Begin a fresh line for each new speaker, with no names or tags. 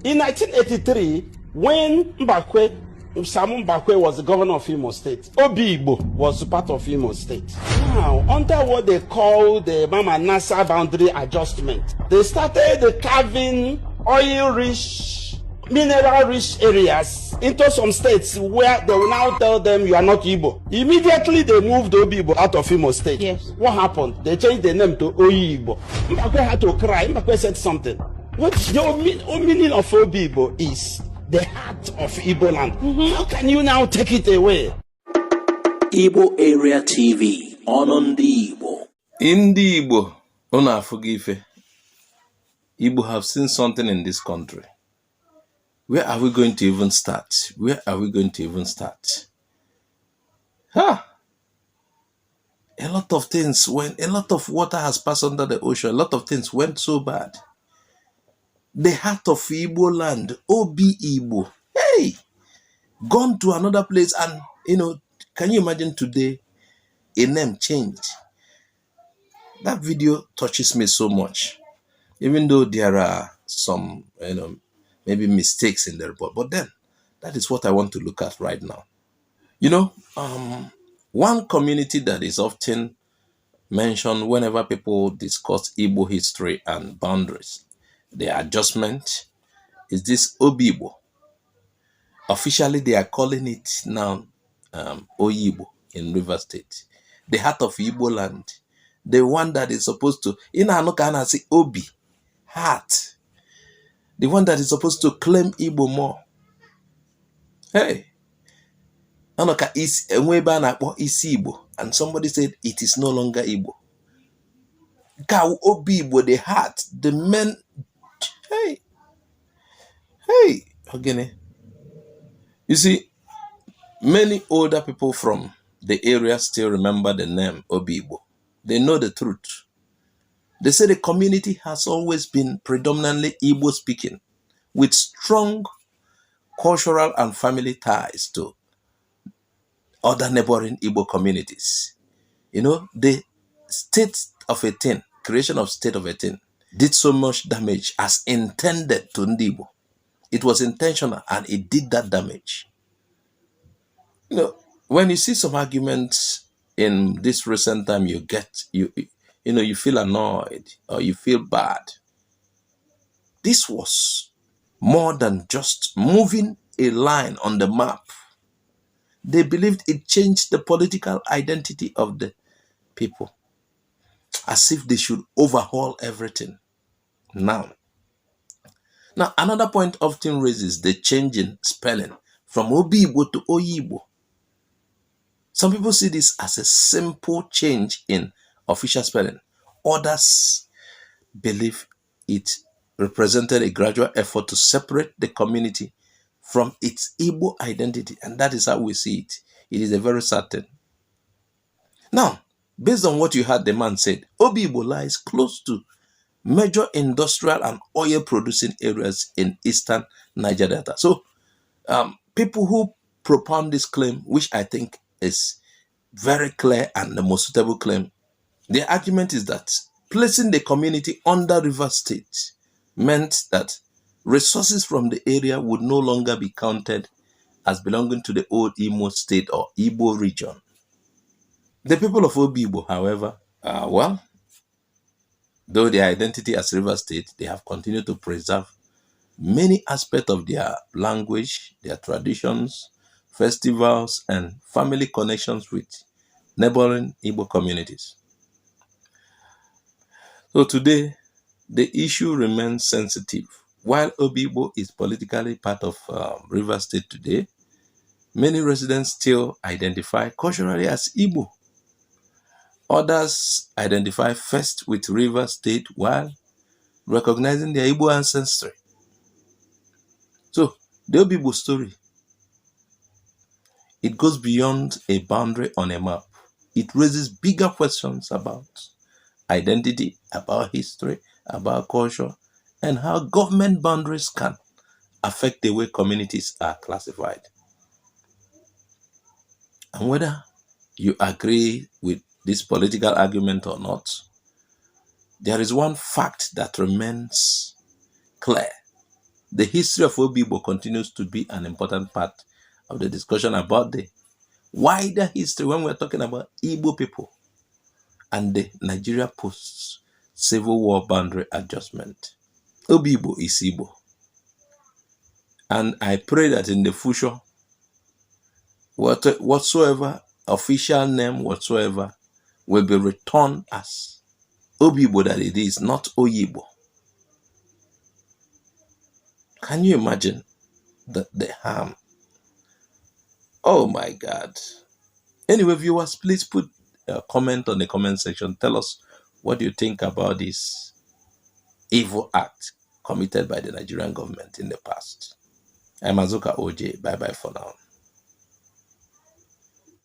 In 1983, when Sam Mbakwe was the governor of Imo State, Obigbo was part of Imo State. Now, under what they call the Mama Nasa boundary adjustment, they started carving oil-rich, mineral-rich areas into some states where they will now tell them you are not Igbo. Immediately they moved Obigbo out of Imo State. Yes. What happened? They changed the name to Oyigbo. Mbakwe had to cry. Mbakwe said something. What the meaning of Obigbo is the heart of Igboland. How can you now take it away?
Igbo Area TV on the Igbo.
In the Igbo, Ona forgive. Igbo have seen something in this country. Where are we going to even start? Where are we going to even start? A lot of things went, a lot of water has passed under the ocean. A lot of things went so bad. The heart of Igboland, Obigbo, hey, gone to another place, and can you imagine today a name changed? That video touches me so much, even though there are some, maybe mistakes in the report, but then that is what I want to look at right now. One community that is often mentioned whenever people discuss Igbo history and boundaries, the adjustment, is this Obibo. Officially, they are calling it now Oyigbo in River State. The heart of Igboland. The one that is supposed to, say Obi, heart. The one that is supposed to claim Igbo more. Hey. Isi Igbo. And somebody said it is no longer Igbo. Obibo, the heart, the men. Hey, Ogene. You see, many older people from the area still remember the name Obibo. They know the truth. They say the community has always been predominantly Igbo speaking, with strong cultural and family ties to other neighboring Igbo communities. The state of a thing, creation of state of a thing, did so much damage as intended to Igbo. It was intentional and it did that damage. When you see some arguments in this recent time, you feel annoyed or you feel bad. This was more than just moving a line on the map. They believed it changed the political identity of the people, as if they should overhaul everything. Now, another point often raises the change in spelling from Obibo to Oyigbo. Some people see this as a simple change in official spelling. Others believe it represented a gradual effort to separate the community from its Igbo identity. And that is how we see it. It is a very sad thing. Now, based on what you heard the man said, Obibo lies close to major industrial and oil producing areas in eastern Niger Delta. So, people who propound this claim, which I think is very clear and the most suitable claim, the argument is that placing the community under River State meant that resources from the area would no longer be counted as belonging to the old Imo State or Igbo region. The people of Obibo, however, though their identity as River State, they have continued to preserve many aspects of their language, their traditions, festivals, and family connections with neighboring Igbo communities. So today, the issue remains sensitive. While Obibo is politically part of River State today, many residents still identify culturally as Igbo. Others identify first with River State while recognizing their Igbo ancestry. So, the Obibo story, it goes beyond a boundary on a map. It raises bigger questions about identity, about history, about culture, and how government boundaries can affect the way communities are classified. And whether you agree with this political argument or not, there is one fact that remains clear. The history of Obigbo continues to be an important part of the discussion about the wider history when we're talking about Igbo people and the Nigeria post-Civil War boundary adjustment. Obigbo is Igbo. And I pray that in the future, whatsoever official name whatsoever will be returned as Obigbo that it is, not Oyigbo. Can you imagine the harm? Oh my God. Anyway, viewers, please put a comment on the comment section. Tell us what you think about this evil act committed by the Nigerian government in the past. I'm Azuka OJ. Bye-bye for now.